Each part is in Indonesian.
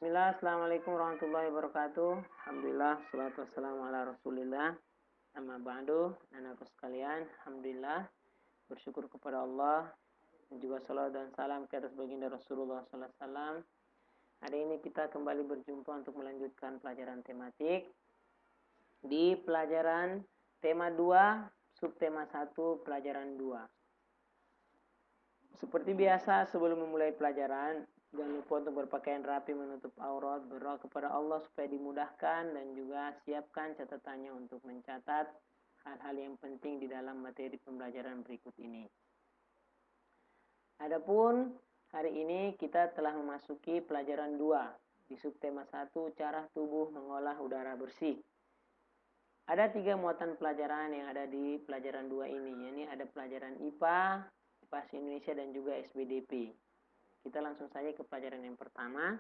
Bismillah, Assalamualaikum warahmatullahi wabarakatuh. Alhamdulillah, salatu wassalamu ala rasulillah. Amma ba'du, anakku sekalian, Alhamdulillah, bersyukur kepada Allah, dan juga salawat dan salam ke atas baginda Rasulullah SAW. Hari ini kita kembali berjumpa untuk melanjutkan pelajaran tematik. Di pelajaran tema 2, subtema 1, pelajaran 2. Seperti biasa, sebelum memulai pelajaran, jangan lupa untuk berpakaian rapi, menutup aurat, berdoa kepada Allah supaya dimudahkan, dan juga siapkan catatannya untuk mencatat hal-hal yang penting di dalam materi pembelajaran berikut ini. Adapun hari ini kita telah memasuki pelajaran 2 di subtema 1, cara tubuh mengolah udara bersih. Ada 3 muatan pelajaran yang ada di pelajaran 2 ini, yakni ada pelajaran IPA, Bahasa Indonesia, dan juga SBDP. Kita langsung saja ke pelajaran yang pertama.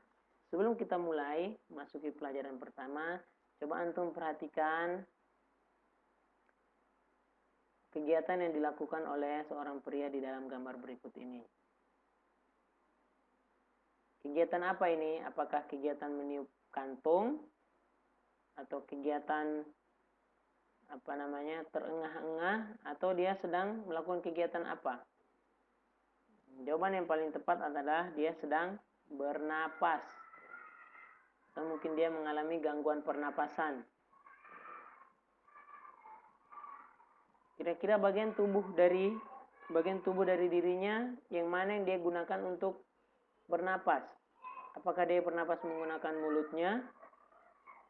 Sebelum kita mulai masuki pelajaran pertama, coba antum perhatikan kegiatan yang dilakukan oleh seorang pria di dalam gambar berikut ini. Kegiatan apa ini? Apakah kegiatan meniup kantung atau kegiatan terengah-engah, atau dia sedang melakukan kegiatan apa? Jawaban yang paling tepat adalah dia sedang bernapas. Atau mungkin dia mengalami gangguan pernapasan. Kira-kira bagian tubuh dari dirinya yang mana yang dia gunakan untuk bernapas? Apakah dia bernapas menggunakan mulutnya,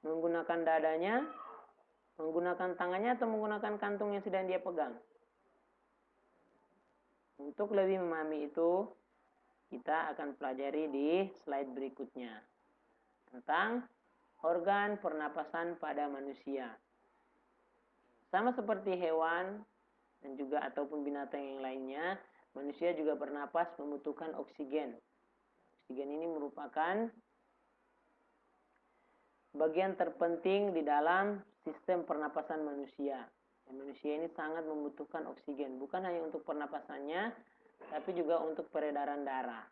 menggunakan dadanya, menggunakan tangannya, atau menggunakan kantung yang sedang dia pegang? Untuk lebih memahami itu, kita akan pelajari di slide berikutnya tentang organ pernapasan pada manusia. Sama seperti hewan dan juga ataupun binatang yang lainnya, manusia juga bernapas membutuhkan oksigen. Oksigen ini merupakan bagian terpenting di dalam sistem pernapasan manusia. Manusia ini sangat membutuhkan oksigen, bukan hanya untuk pernapasannya, tapi juga untuk peredaran darah.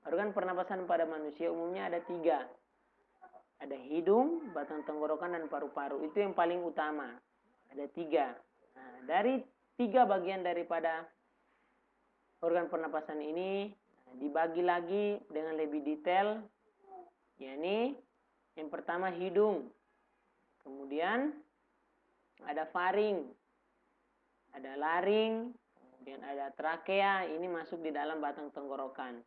Organ pernapasan pada manusia umumnya ada 3. Ada hidung, batang tenggorokan, dan paru-paru. Itu yang paling utama. Ada 3. Nah, dari 3 bagian daripada organ pernapasan ini dibagi lagi dengan lebih detail, yakni yang pertama hidung, kemudian ada faring, ada laring, kemudian ada trakea, ini masuk di dalam batang tenggorokan.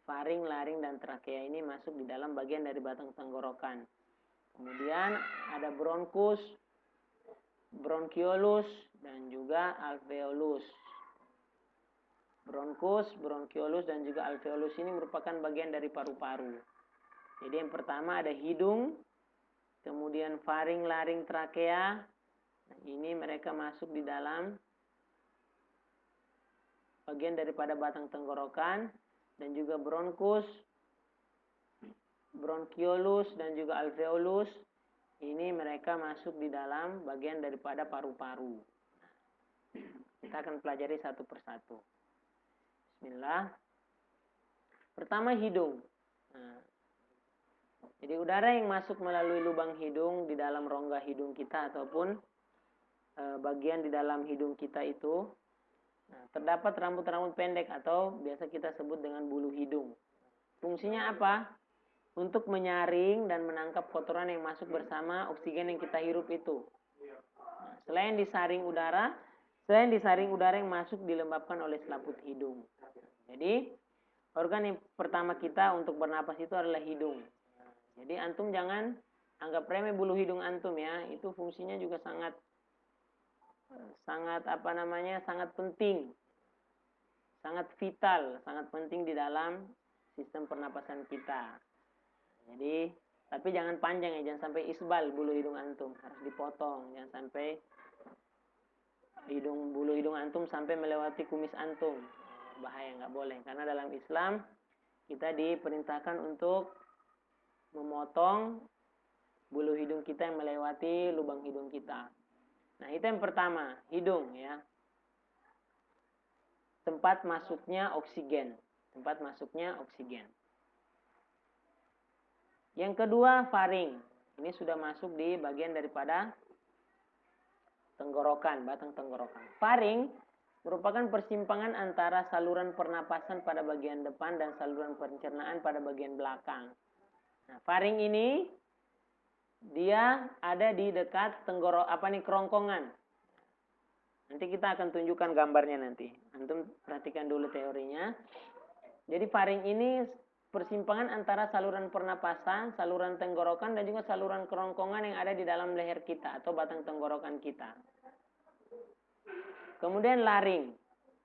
Faring, laring, dan trakea ini masuk di dalam bagian dari batang tenggorokan. Kemudian ada bronkus, bronkiolus, dan juga alveolus. Bronkus, bronkiolus, dan juga alveolus ini merupakan bagian dari paru-paru. Jadi yang pertama ada hidung, kemudian faring, laring, trakea. Ini mereka masuk di dalam bagian daripada batang tenggorokan, dan juga bronkus, bronkiolus, dan juga alveolus. Ini mereka masuk di dalam bagian daripada paru-paru. Kita akan pelajari satu persatu. Bismillah. Pertama hidung. Jadi udara yang masuk melalui lubang hidung di dalam rongga hidung kita ataupun bagian di dalam hidung kita itu, terdapat rambut-rambut pendek atau biasa kita sebut dengan bulu hidung. Fungsinya apa? Untuk menyaring dan menangkap kotoran yang masuk bersama oksigen yang kita hirup itu. Selain disaring udara yang masuk dilembabkan oleh selaput hidung. Jadi organ yang pertama kita untuk bernapas itu adalah hidung. Jadi antum jangan anggap remeh bulu hidung antum ya. Itu fungsinya juga sangat penting. Sangat vital, sangat penting di dalam sistem pernapasan kita. Jadi, tapi jangan panjang ya, jangan sampai isbal bulu hidung antum, harus dipotong. Jangan sampai bulu hidung antum sampai melewati kumis antum. Bahaya, nggak boleh. Karena dalam Islam kita diperintahkan untuk memotong bulu hidung kita yang melewati lubang hidung kita. Nah, itu yang pertama, hidung ya. Tempat masuknya oksigen. Yang kedua, faring. Ini sudah masuk di bagian daripada tenggorokan, batang tenggorokan. Faring merupakan persimpangan antara saluran pernapasan pada bagian depan dan saluran pencernaan pada bagian belakang. Nah, faring ini dia ada di dekat kerongkongan. Nanti kita akan tunjukkan gambarnya nanti. Antum perhatikan dulu teorinya. Jadi faring ini persimpangan antara saluran pernapasan, saluran tenggorokan, dan juga saluran kerongkongan yang ada di dalam leher kita atau batang tenggorokan kita. Kemudian laring.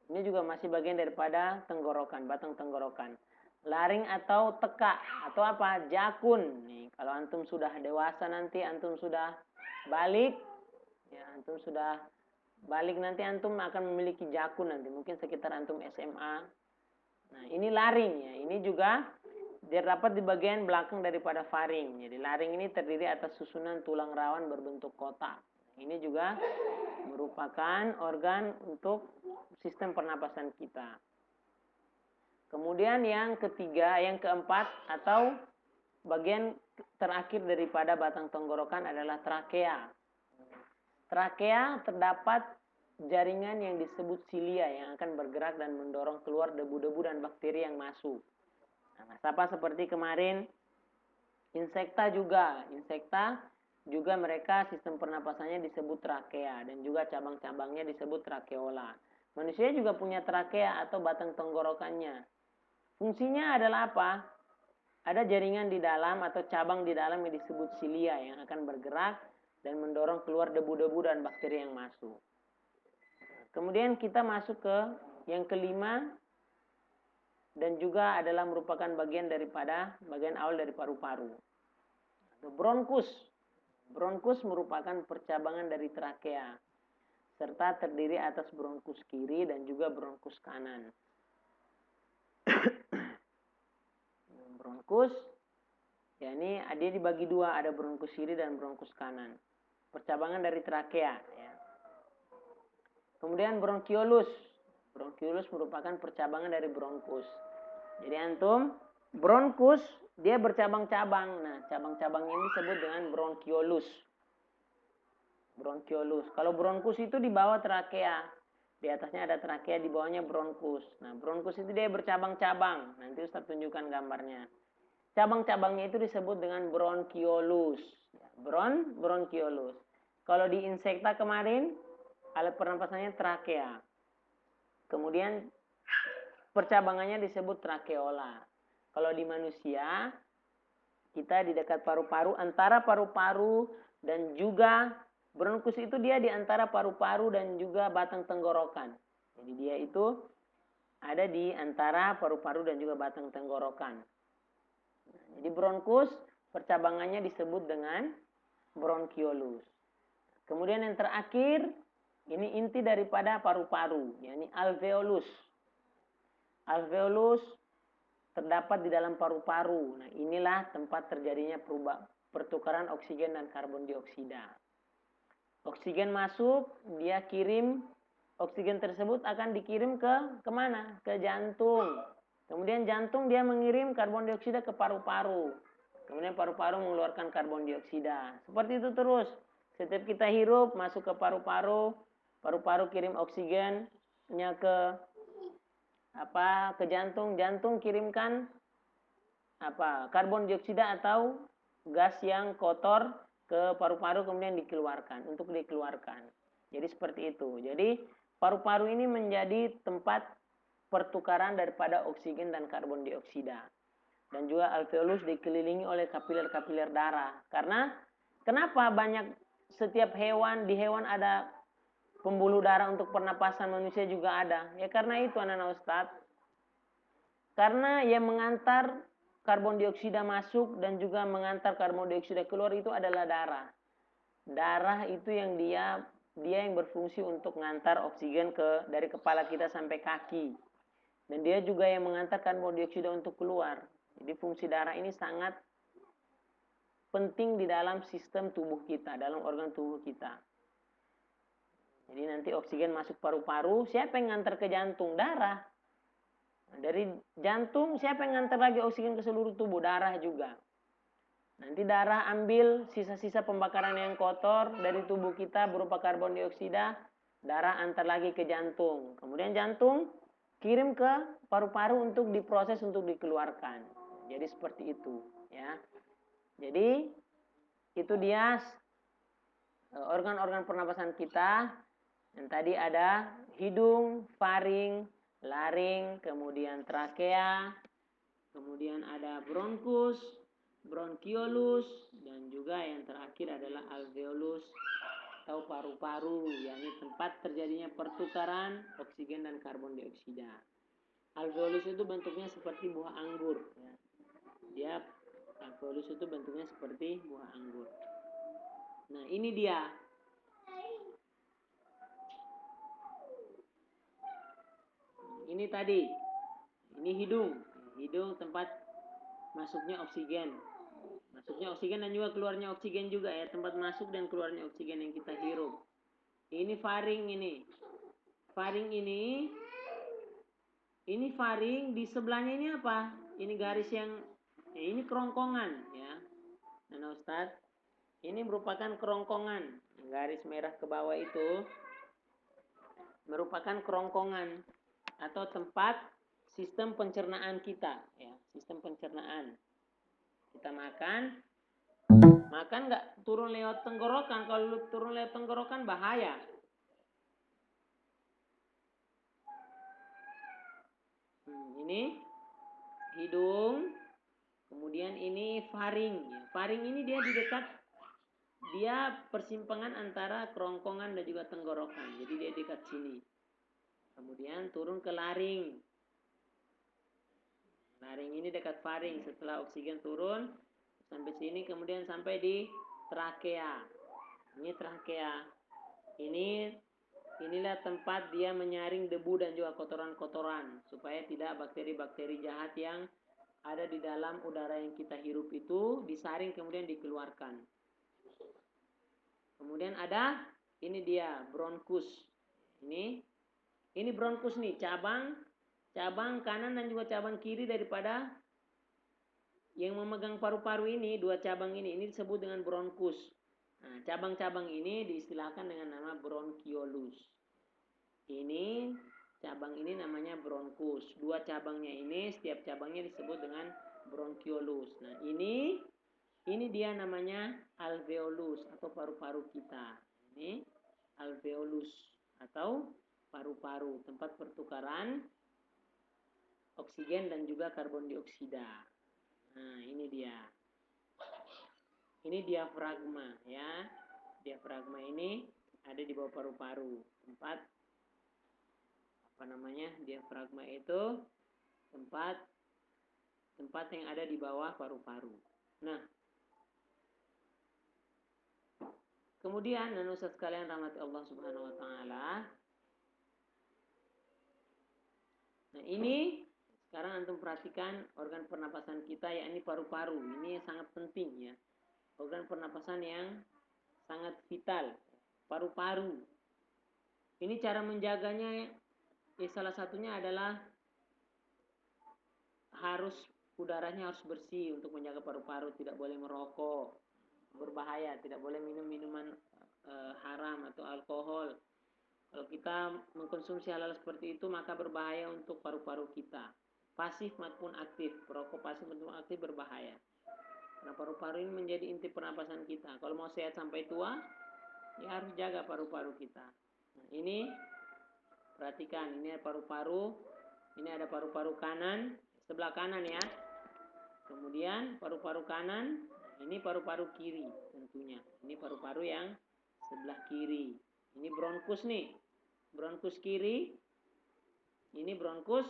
Ini juga masih bagian daripada tenggorokan, batang tenggorokan. Laring atau teka atau apa? Jakun. Nih, kalau antum sudah dewasa nanti, antum sudah balik, ya antum sudah balik nanti antum akan memiliki jakun nanti, mungkin sekitar antum SMA. Nah, ini laring ya. Ini juga terdapat di bagian belakang daripada faring. Jadi laring ini terdiri atas susunan tulang rawan berbentuk kotak. Ini juga merupakan organ untuk sistem pernapasan kita. Kemudian yang ketiga, yang keempat atau bagian terakhir daripada batang tenggorokan adalah trakea. Trakea terdapat jaringan yang disebut silia yang akan bergerak dan mendorong keluar debu-debu dan bakteri yang masuk. Nah, sama seperti kemarin, insekta juga mereka sistem pernapasannya disebut trakea dan juga cabang-cabangnya disebut trakeola. Manusia juga punya trakea atau batang tenggorokannya. Fungsinya adalah apa? Ada jaringan di dalam atau cabang di dalam yang disebut silia yang akan bergerak dan mendorong keluar debu-debu dan bakteri yang masuk. Kemudian kita masuk ke yang kelima dan juga adalah merupakan bagian awal dari paru-paru. Bronkus. Bronkus merupakan percabangan dari trakea serta terdiri atas bronkus kiri dan juga bronkus kanan. Bronkus, ya ini dia dibagi dua, ada bronkus kiri dan bronkus kanan. Percabangan dari trakea. Ya. Kemudian bronkiolus. Bronkiolus merupakan percabangan dari bronkus. Jadi antum, bronkus dia bercabang-cabang. Nah, cabang-cabang ini disebut dengan bronkiolus. Bronkiolus. Kalau bronkus itu di bawah trakea. Di atasnya ada trakea, di bawahnya bronkus. Nah, bronkus itu dia bercabang-cabang. Nanti Ustaz tunjukkan gambarnya. Cabang-cabangnya itu disebut dengan bronkiolus. Bronkiolus. Kalau di insekta kemarin, alat pernapasannya trakea. Kemudian percabangannya disebut trakeola. Kalau di manusia, kita di dekat paru-paru, antara paru-paru dan juga bronkus itu dia di antara paru-paru dan juga batang tenggorokan. Jadi dia itu ada di antara paru-paru dan juga batang tenggorokan. Jadi bronkus percabangannya disebut dengan bronkiolus. Kemudian yang terakhir, ini inti daripada paru-paru, yakni alveolus. Alveolus terdapat di dalam paru-paru. Nah, inilah tempat terjadinya pertukaran oksigen dan karbon dioksida. Oksigen masuk, dia kirim, oksigen tersebut akan dikirim ke mana? Ke jantung. Kemudian jantung dia mengirim karbon dioksida ke paru-paru. Kemudian paru-paru mengeluarkan karbon dioksida. Seperti itu terus. Setiap kita hirup masuk ke paru-paru, paru-paru kirim oksigennya ke jantung, jantung kirimkan karbon dioksida atau gas yang kotor ke paru-paru kemudian dikeluarkan. Jadi seperti itu. Jadi paru-paru ini menjadi tempat pertukaran daripada oksigen dan karbon dioksida. Dan juga alveolus dikelilingi oleh kapiler-kapiler darah. Karena kenapa setiap hewan, di hewan ada pembuluh darah untuk pernapasan, manusia juga ada. Ya karena itu anak-anak Ustadz. Karena yang mengantar karbon dioksida masuk dan juga mengantar karbon dioksida keluar itu adalah darah. Darah itu yang dia yang berfungsi untuk mengantar oksigen dari kepala kita sampai kaki. Dan dia juga yang mengantar karbon dioksida untuk keluar. Jadi fungsi darah ini sangat penting di dalam sistem tubuh kita, dalam organ tubuh kita. Jadi nanti oksigen masuk paru-paru, siapa yang ngantar ke jantung? Darah. Dari jantung siapa yang ngantar lagi oksigen ke seluruh tubuh? Darah juga. Nanti darah ambil sisa-sisa pembakaran yang kotor dari tubuh kita berupa karbon dioksida, darah antar lagi ke jantung. Kemudian jantung kirim ke paru-paru untuk diproses untuk dikeluarkan. Jadi seperti itu, ya. Jadi itu dia organ-organ pernapasan kita. Yang tadi ada hidung, faring, laring, kemudian trakea, kemudian ada bronkus, bronkiolus, dan juga yang terakhir adalah alveolus atau paru-paru, yakni tempat terjadinya pertukaran oksigen dan karbon dioksida. Alveolus itu bentuknya seperti buah anggur. Ya. Dia alveolus itu bentuknya seperti buah anggur. Nah, ini dia. Ini tadi. Ini hidung. Hidung tempat masuknya oksigen. Masuknya oksigen dan juga keluarnya oksigen juga ya. Tempat masuk dan keluarnya oksigen yang kita hirup. Ini faring ini. Faring ini. Ini faring. Di sebelahnya ini apa? Ini garis yang. Ini kerongkongan ya. Nah Ustaz. Ini merupakan kerongkongan. Garis merah ke bawah itu. Merupakan kerongkongan. Atau tempat sistem pencernaan kita ya, sistem pencernaan. Kita makan nggak turun lewat tenggorokan. Kalau turun lewat tenggorokan bahaya. Ini hidung, kemudian ini faring. Faring ini dia di dekat, dia persimpangan antara kerongkongan dan juga tenggorokan. Jadi dia dekat sini. Kemudian turun ke laring. Laring ini dekat faring. Setelah oksigen turun sampai sini, kemudian sampai di trakea. Ini trakea. Inilah tempat dia menyaring debu dan juga kotoran-kotoran supaya tidak bakteri-bakteri jahat yang ada di dalam udara yang kita hirup itu disaring kemudian dikeluarkan. Kemudian ada ini dia bronkus. Ini bronkus nih, cabang kanan dan juga cabang kiri daripada yang memegang paru-paru ini, dua cabang ini disebut dengan bronkus. Nah, cabang-cabang ini diistilahkan dengan nama bronkiolus. Ini cabang ini namanya bronkus. Dua cabangnya ini, setiap cabangnya disebut dengan bronkiolus. Nah, ini dia namanya alveolus atau paru-paru kita. Ini alveolus atau paru-paru, tempat pertukaran oksigen dan juga karbon dioksida. Nah, ini dia. Ini diafragma ya. Diafragma ini ada di bawah paru-paru. Diafragma itu tempat yang ada di bawah paru-paru. Nah, kemudian Ustaz sekalian rahmati Allah Subhanahu wa taala. Nah, ini sekarang antum perhatikan organ pernapasan kita, yakni paru-paru. Ini sangat penting ya. Organ pernapasan yang sangat vital. Paru-paru. Ini cara menjaganya salah satunya adalah udaranya harus bersih untuk menjaga paru-paru, tidak boleh merokok, berbahaya, tidak boleh minum minuman haram atau alkohol. Kalau kita mengkonsumsi hal-hal seperti itu maka berbahaya untuk paru-paru kita. Pasif maupun aktif, perokok pasif maupun aktif berbahaya. Karena paru-paru ini menjadi inti pernapasan kita. Kalau mau sehat sampai tua, ya harus jaga paru-paru kita. Nah, ini perhatikan, ini paru-paru. Ini ada paru-paru kanan, sebelah kanan ya. Kemudian paru-paru kanan, ini paru-paru kiri tentunya. Ini paru-paru yang sebelah kiri. Ini bronkus nih. Bronkus kiri. Ini bronkus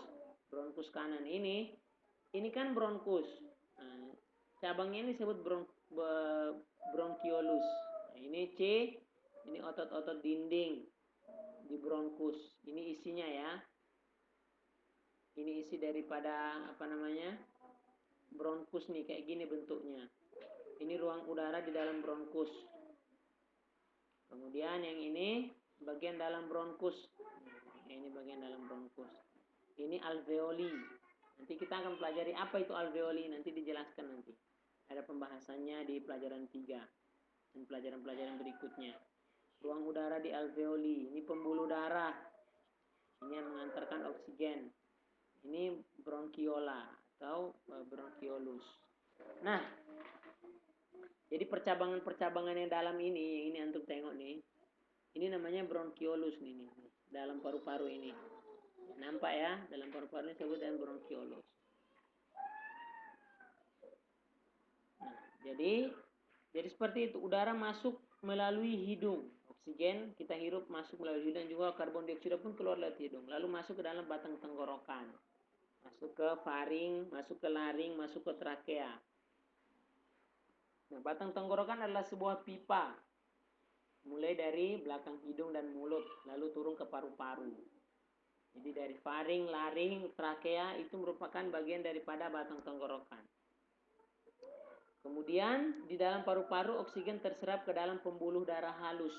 kanan. Ini kan bronkus. Nah, cabangnya ini disebut bronkiolus. Nah, ini C, ini otot-otot dinding di bronkus. Ini isinya ya. Ini isi daripada bronkus nih, kayak gini bentuknya. Ini ruang udara di dalam bronkus. Kemudian yang ini bagian dalam bronkus. Ini bagian dalam bronkus. Ini alveoli. Nanti kita akan pelajari apa itu alveoli, nanti dijelaskan nanti. Ada pembahasan. pembahasannya di pelajaran 3 dan pelajaran-pelajaran berikutnya. Ruang udara di alveoli, ini pembuluh darah. Ini yang mengantarkan oksigen. Ini bronchiola atau bronchiolus. Nah, jadi percabangan-percabangan yang dalam ini antum tengok nih. Ini namanya bronchiolus nih, dalam paru-paru ini. Nampak ya, dalam paru-paru ini disebut dengan bronchiolus. Nah, jadi seperti itu, udara masuk melalui hidung. Oksigen kita hirup masuk melalui hidung, juga karbon dioksida pun keluar lewat hidung. Lalu masuk ke dalam batang tenggorokan. Masuk ke faring, masuk ke laring, masuk ke trakea. Nah, batang tenggorokan adalah sebuah pipa. Mulai dari belakang hidung dan mulut, lalu turun ke paru-paru. Jadi dari faring, laring, trakea itu merupakan bagian daripada batang tenggorokan. Kemudian di dalam paru-paru oksigen terserap ke dalam pembuluh darah halus.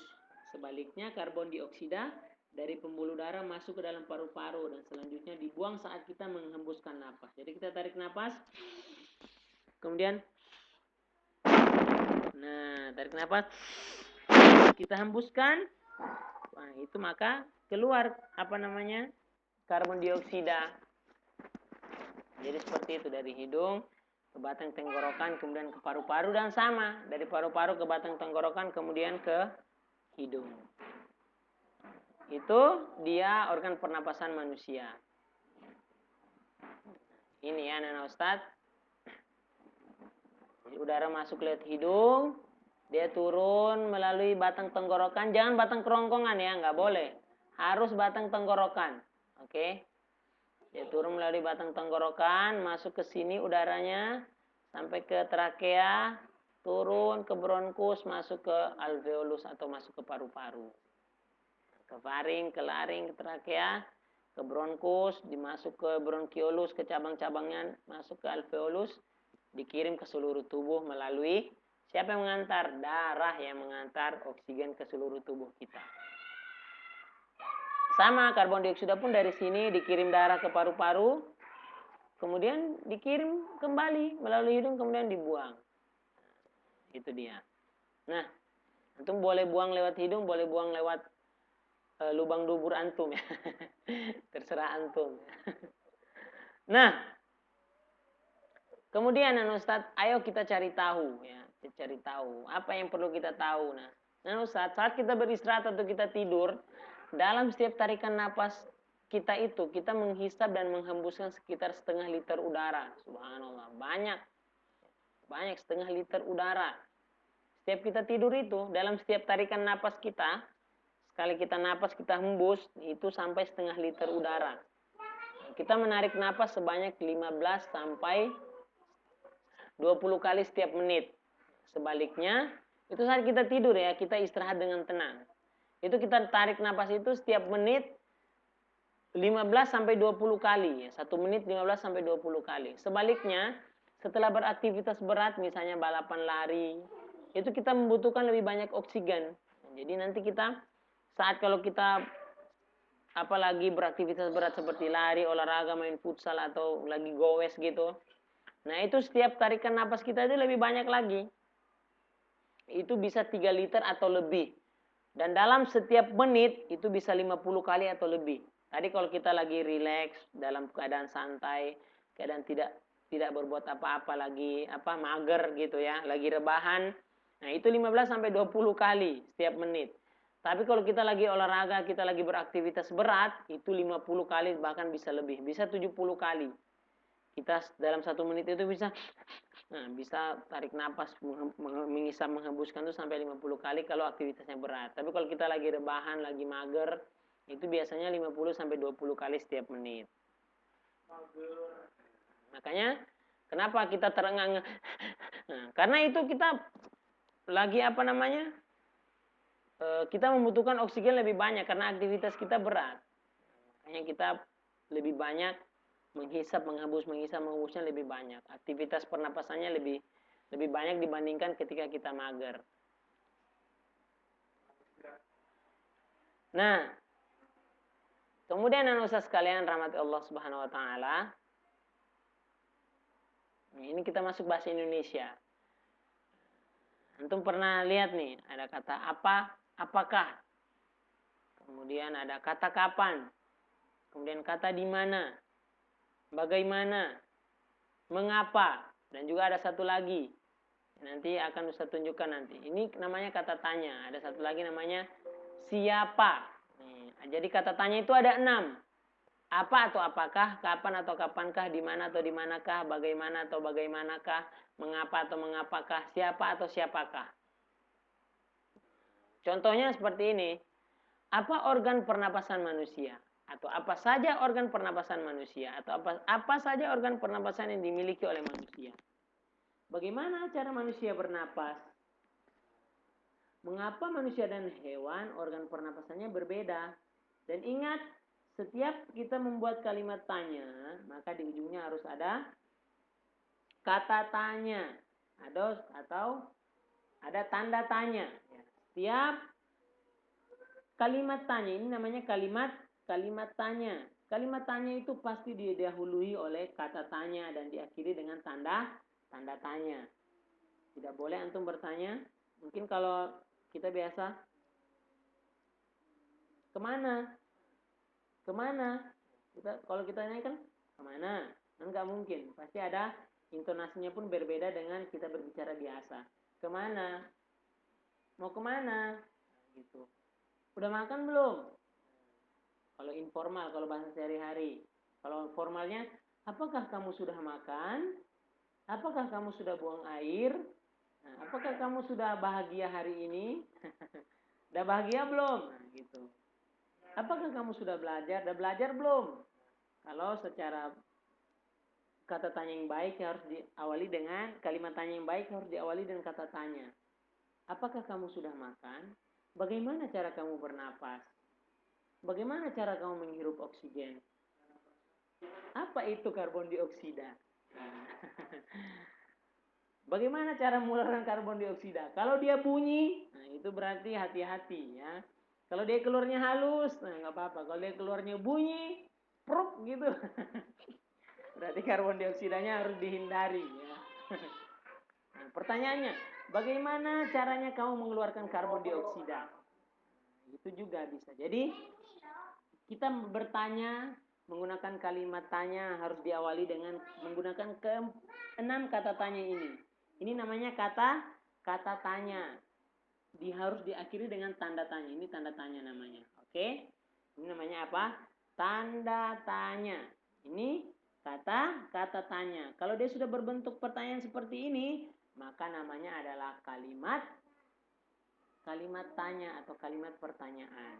Sebaliknya karbon dioksida dari pembuluh darah masuk ke dalam paru-paru dan selanjutnya dibuang saat kita menghembuskan napas. Jadi kita tarik napas, kemudian tarik napas, kita hembuskan. Nah, itu maka keluar karbon dioksida. Jadi seperti itu, dari hidung ke batang tenggorokan, kemudian ke paru-paru, dan sama dari paru-paru ke batang tenggorokan, kemudian ke hidung. Itu dia organ pernapasan manusia. Ini ya anak-anak Ustadz. Jadi udara masuk lewat hidung, dia turun melalui batang tenggorokan. Jangan batang kerongkongan ya, nggak boleh. Harus batang tenggorokan. Oke. Dia turun melalui batang tenggorokan, masuk ke sini udaranya, sampai ke trakea, turun ke bronkus, masuk ke alveolus atau masuk ke paru-paru. Ke faring, ke laring, ke trakea, ke bronkus, dimasuk ke bronchiolus, ke cabang-cabangnya, masuk ke alveolus, dikirim ke seluruh tubuh melalui siapa yang mengantar? Darah yang mengantar oksigen ke seluruh tubuh kita. Sama, karbon dioksida pun dari sini dikirim darah ke paru-paru, kemudian dikirim kembali melalui hidung, kemudian dibuang. Itu dia. Nah, antum boleh buang lewat hidung, boleh buang lewat lubang dubur antum ya. Terserah antum. Nah, kemudian Ustadz, ayo kita cari tahu ya. Cari tahu apa yang perlu kita tahu. Nah Ustadz, saat kita beristirahat atau kita tidur, dalam setiap tarikan napas kita itu, kita menghisap dan menghembuskan sekitar setengah liter udara. Subhanallah, banyak setengah liter udara. Setiap kita tidur itu, dalam setiap tarikan napas kita, sekali kita napas, kita hembus, itu sampai setengah liter udara. Kita menarik napas sebanyak 15 sampai 20 kali setiap menit. Sebaliknya, itu saat kita tidur ya, kita istirahat dengan tenang. Itu kita tarik napas itu setiap menit 15 sampai 20 kali ya. 1 menit 15 sampai 20 kali. Sebaliknya, setelah beraktivitas berat misalnya balapan lari, itu kita membutuhkan lebih banyak oksigen. Jadi nanti kita saat kalau kita apalagi beraktivitas berat seperti lari, olahraga, main futsal atau lagi goes gitu. Nah, itu setiap tarikan napas kita itu lebih banyak lagi. Itu bisa 3 liter atau lebih. Dan dalam setiap menit itu bisa 50 kali atau lebih. Tadi kalau kita lagi rileks, dalam keadaan santai, keadaan tidak berbuat apa-apa lagi, mager gitu ya, lagi rebahan. Nah, itu 15 sampai 20 kali setiap menit. Tapi kalau kita lagi olahraga, kita lagi beraktivitas berat, itu 50 kali bahkan bisa lebih, bisa 70 kali. Kita dalam 1 menit itu bisa tarik napas, mengisap, menghembuskan itu sampai 50 kali kalau aktivitasnya berat. Tapi kalau kita lagi rebahan, lagi mager, itu biasanya 50 sampai 20 kali setiap menit. Makanya kenapa kita terengah-engah? Karena itu kita lagi kita membutuhkan oksigen lebih banyak karena aktivitas kita berat. Makanya kita lebih banyak menghisap, menghembusnya lebih banyak. Aktivitas pernapasannya lebih banyak dibandingkan ketika kita mager. Nah, kemudian Ustaz sekalian rahmati Allah Subhanahu wa taala. Ini kita masuk bahasa Indonesia. Antum pernah lihat nih, ada kata apa, apakah. Kemudian ada kata kapan. Kemudian kata di mana, bagaimana, mengapa. Dan juga ada satu lagi. Nanti akan Ustaz tunjukkan nanti. Ini namanya kata tanya. Ada satu lagi namanya siapa. Nih, jadi kata tanya itu ada 6. Apa atau apakah, kapan atau kapankah, di mana atau di manakah, bagaimana atau bagaimanakah, mengapa atau mengapakah, siapa atau siapakah. Contohnya seperti ini. Apa organ pernapasan manusia? Atau apa saja organ pernapasan manusia? Atau apa saja organ pernapasan yang dimiliki oleh manusia? Bagaimana cara manusia bernapas? Mengapa manusia dan hewan organ pernapasannya berbeda? Dan ingat, setiap kita membuat kalimat tanya, maka di ujungnya harus ada kata tanya. Atau ada tanda tanya. Setiap kalimat tanya, ini namanya kalimat tanya. Kalimat tanya itu pasti didahului oleh kata tanya dan diakhiri dengan tanda tanya. Tidak boleh antum bertanya. Mungkin kalau kita biasa, kemana? Kalau kita nanya kan, kemana? Enggak mungkin. Pasti ada intonasinya pun berbeda dengan kita berbicara biasa. Kemana? Mau kemana? Gitu. Udah makan belum? Kalau informal, kalau bahasa sehari-hari. Kalau formalnya, apakah kamu sudah makan? Apakah kamu sudah buang air? Apakah kamu sudah bahagia hari ini? Udah bahagia belum? Gitu. Apakah kamu sudah belajar? Udah belajar belum? Kalau secara kata tanya yang baik harus diawali dengan kalimat tanya yang baik harus diawali dengan kata tanya. Apakah kamu sudah makan? Bagaimana cara kamu bernapas? Bagaimana cara kamu menghirup oksigen? Apa itu karbon dioksida? Bagaimana cara mengeluarkan karbon dioksida? Kalau dia bunyi, nah itu berarti hati-hati ya. Kalau dia keluarnya halus, nah nggak apa-apa. Kalau dia keluarnya bunyi, pruk gitu, berarti karbon dioksidanya harus dihindari ya. Nah, pertanyaannya, bagaimana caranya kamu mengeluarkan karbon dioksida? Itu juga bisa. Jadi kita bertanya menggunakan kalimat tanya harus diawali dengan menggunakan ke-6 kata tanya ini. Ini namanya kata tanya. Harus diakhiri dengan tanda tanya. Ini tanda tanya namanya. Oke? Ini namanya apa? Tanda tanya. Ini kata tanya. Kalau dia sudah berbentuk pertanyaan seperti ini, maka namanya adalah kalimat tanya atau kalimat pertanyaan.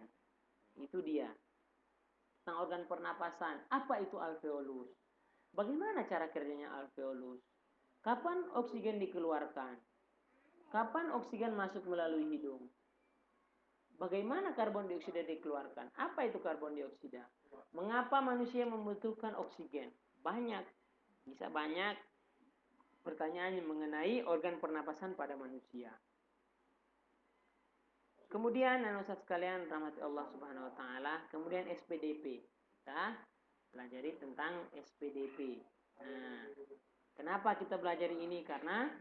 Itu dia. Tentang organ pernapasan. Apa itu alveolus? Bagaimana cara kerjanya alveolus? Kapan oksigen dikeluarkan? Kapan oksigen masuk melalui hidung? Bagaimana karbon dioksida dikeluarkan? Apa itu karbon dioksida? Mengapa manusia membutuhkan oksigen? Banyak. Bisa banyak pertanyaan mengenai organ pernapasan pada manusia. Kemudian Ustaz sekalian rahmati Allah Subhanahu wa taala, kemudian SPDP. Kita pelajari tentang SPDP. Nah, kenapa kita belajar ini? Karena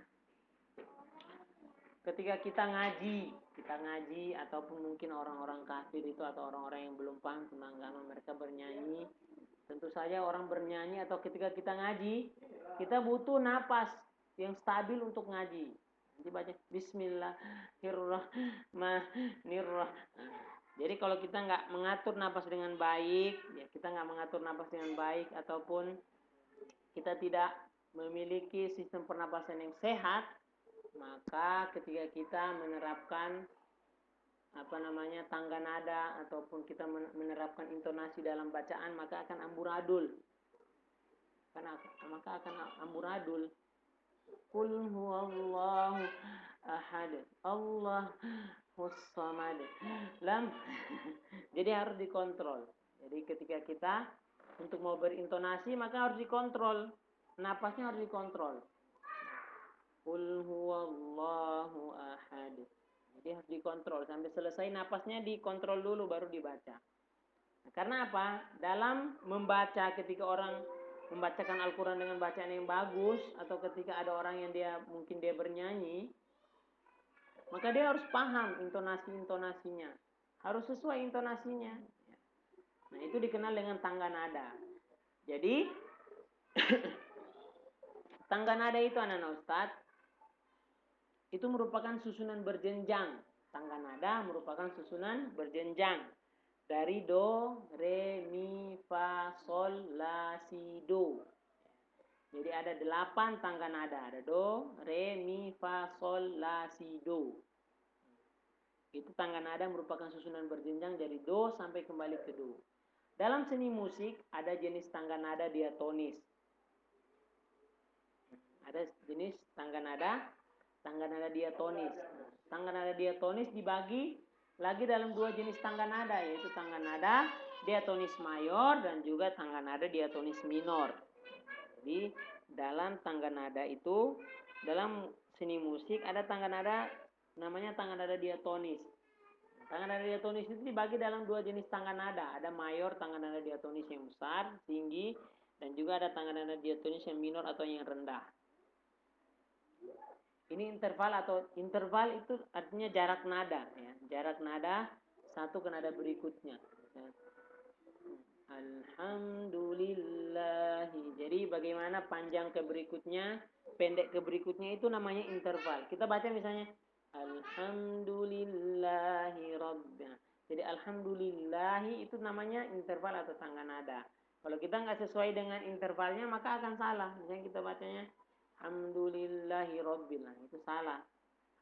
ketika kita ngaji ataupun mungkin orang-orang kafir itu atau orang-orang yang belum paham tentang agama mereka bernyanyi, tentu saja orang bernyanyi atau ketika kita ngaji, kita butuh napas yang stabil untuk ngaji. Jadi baca Bismillahirrahmanirrahim. Jadi kalau kita nggak mengatur napas dengan baik, ya kita nggak mengatur napas dengan baik ataupun kita tidak memiliki sistem pernapasan yang sehat, maka ketika kita menerapkan tangga nada ataupun kita menerapkan intonasi dalam bacaan, maka akan amburadul. Maka akan amburadul. Qul huwallahu ahad. Allahus samad. Jadi harus dikontrol. Jadi ketika kita untuk mau berintonasi maka harus dikontrol. Napasnya harus dikontrol. Qul huwallahu ahad. Jadi harus dikontrol sampai selesai napasnya dikontrol dulu baru dibaca. Nah, karena apa? Dalam membaca ketika orang membacakan Al-Quran dengan bacaan yang bagus atau ketika ada orang yang mungkin dia bernyanyi, maka dia harus paham intonasinya, harus sesuai intonasinya. Nah, itu dikenal dengan tangga nada. Jadi tangga nada itu anak-anak Ustadz, itu merupakan susunan berjenjang. Tangga nada merupakan susunan berjenjang. Dari do, re, mi, fa, sol, la, si, do. Jadi ada 8 tangga nada. Ada do, re, mi, fa, sol, la, si, do. Itu tangga nada merupakan susunan berjenjang dari do sampai kembali ke do. Dalam seni musik ada jenis tangga nada diatonis. Ada jenis tangga nada diatonis. Tangga nada diatonis dibagi lagi dalam 2 jenis tangga nada, yaitu tangga nada diatonis mayor dan juga tangga nada diatonis minor. Jadi dalam tangga nada itu, dalam seni musik ada tangga nada namanya tangga nada diatonis. Tangga nada diatonis itu dibagi dalam 2 jenis tangga nada. Ada mayor tangga nada diatonis yang besar, tinggi, dan juga ada tangga nada diatonis yang minor atau yang rendah. Ini interval itu artinya jarak nada, ya. Jarak nada satu ke nada berikutnya. Alhamdulillahi. Jadi bagaimana panjang ke berikutnya, pendek ke berikutnya itu namanya interval. Kita baca misalnya Alhamdulillahi Rabbil. Jadi alhamdulillahi itu namanya interval atau tangga nada. Kalau kita nggak sesuai dengan intervalnya maka akan salah. Misalnya kita bacanya Alhamdulillahi Rabbil. Nah, itu salah.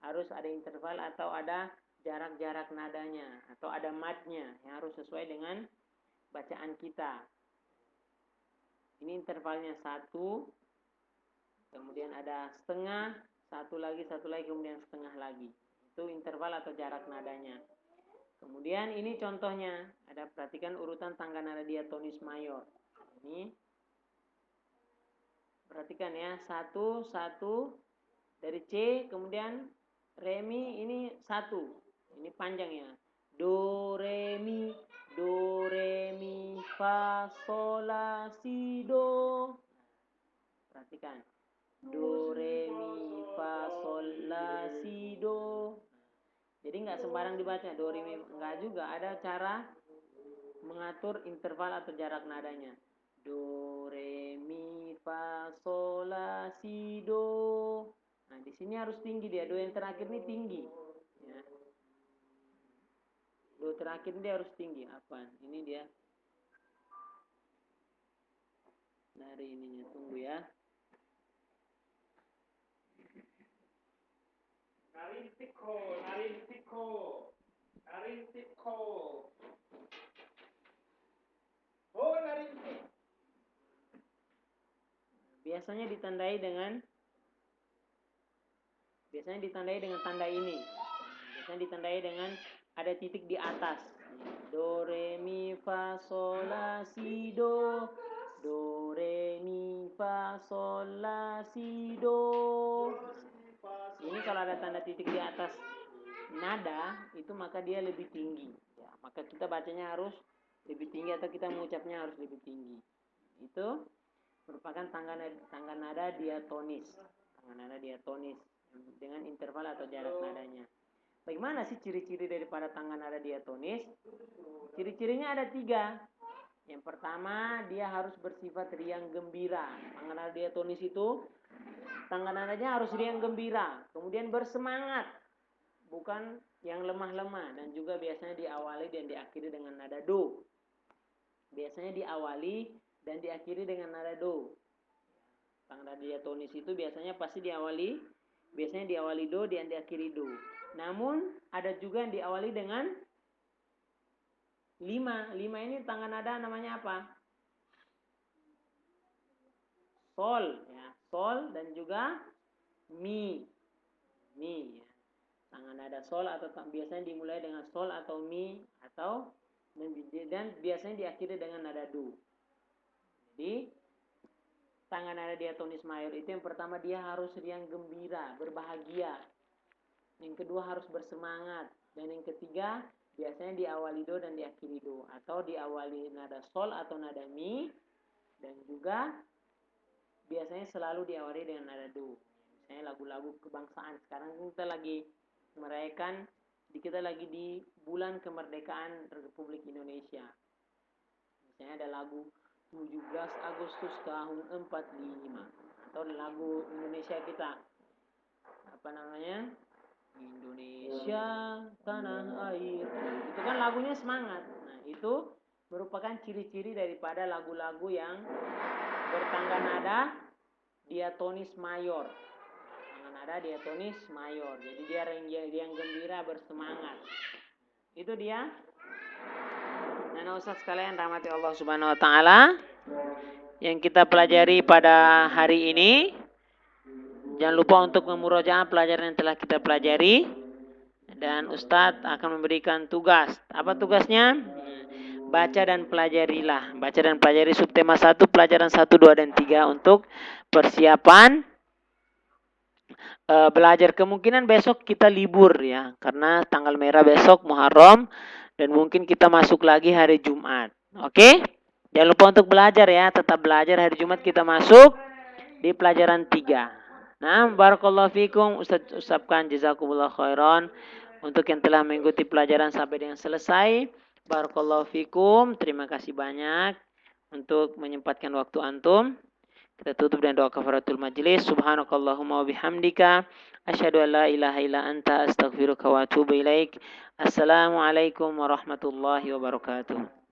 Harus ada interval atau ada jarak-jarak nadanya atau ada matnya yang harus sesuai dengan bacaan kita. Ini intervalnya 1, kemudian ada setengah, satu lagi, kemudian setengah lagi. Itu interval atau jarak nadanya. Kemudian ini contohnya, ada perhatikan urutan tangga nada diatonis mayor. Ini perhatikan ya, 1, 1 dari C, kemudian re mi ini 1. Ini panjangnya. Do re mi fa sol la si do. Perhatikan. Do re mi fa sol la si do. Jadi nggak sembarang dibaca do re mi, nggak juga, ada cara mengatur interval atau jarak nadanya. Do re mi fa sol la si do. Nah, di sini harus tinggi dia. Do yang terakhir ini tinggi. Ya. Do terakhir dia harus tinggi. Apa? Ini dia. Dari ininya, tunggu ya. Narintiko. Oh, narintik. Biasanya ditandai dengan tanda ini. Biasanya ditandai dengan ada titik di atas. Do re mi fa sol la si do. Do re mi fa sol la si do. Ini kalau ada tanda titik di atas nada itu maka dia lebih tinggi. Ya, maka kita bacanya harus lebih tinggi atau kita mengucapnya harus lebih tinggi. Itu merupakan tangga nada diatonis. Tangga nada diatonis dengan interval atau jarak nadanya. Bagaimana sih ciri-ciri daripada tangga nada diatonis? Ciri-cirinya ada 3. Yang pertama, dia harus bersifat riang gembira. Tangga nada diatonis itu tangga nadanya harus riang gembira, kemudian bersemangat, bukan yang lemah-lemah, dan juga biasanya diawali dan diakhiri dengan nada do. Biasanya diawali dan diakhiri dengan nada do. Tangga nada diatonis itu biasanya diawali do dan diakhiri do. Namun ada juga yang diawali dengan 5. 5 ini tangga nada namanya apa? Sol, ya. Sol dan juga mi. Mi, ya. Tangga nada sol atau biasanya dimulai dengan sol atau mi atau dan biasanya diakhiri dengan nada do. Jadi tangga nada diatonis mayor itu yang pertama dia harus riang gembira, berbahagia. Yang kedua harus bersemangat, dan yang ketiga biasanya diawali do dan diakhiri do, atau diawali nada sol atau nada mi, dan juga biasanya selalu diawali dengan nada do. Misalnya lagu-lagu kebangsaan, sekarang kita lagi merayakan kita lagi di bulan kemerdekaan Republik Indonesia. Misalnya ada lagu 17 Agustus tahun 45 atau lagu Indonesia kita. Apa namanya? Indonesia tanah air. Itu kan lagunya semangat. Nah, itu merupakan ciri-ciri daripada lagu-lagu yang bertangga nada diatonis mayor. Tangga nada diatonis mayor. Jadi dia yang gembira, bersemangat. Itu dia. Nah, Ustaz sekalian rahmati Allah Subhanahu wa taala, yang kita pelajari pada hari ini. Jangan lupa untuk memurojaah pelajaran yang telah kita pelajari. Dan Ustadz akan memberikan tugas. Apa tugasnya? Baca dan pelajarilah. Baca dan pelajari subtema 1, pelajaran 1, 2, dan 3 untuk persiapan belajar. Kemungkinan besok kita libur ya, karena tanggal merah besok Muharram, dan mungkin kita masuk lagi hari Jumat. Oke? Jangan lupa untuk belajar ya, tetap belajar. Hari Jumat kita masuk di pelajaran 3. Nah, barakallahu fikum. Ustaz ucapkan jazakumullah khairan untuk yang telah mengikuti pelajaran sampai dengan selesai. Barakallahu fikum. Terima kasih banyak untuk menyempatkan waktu antum. Kita tutup dengan doa kafaratul majlis. Subhanakallahumma wa bihamdika asyhadu an la ilaha illa anta astaghfiruka wa atubu ilaik. Assalamualaikum warahmatullahi wabarakatuh.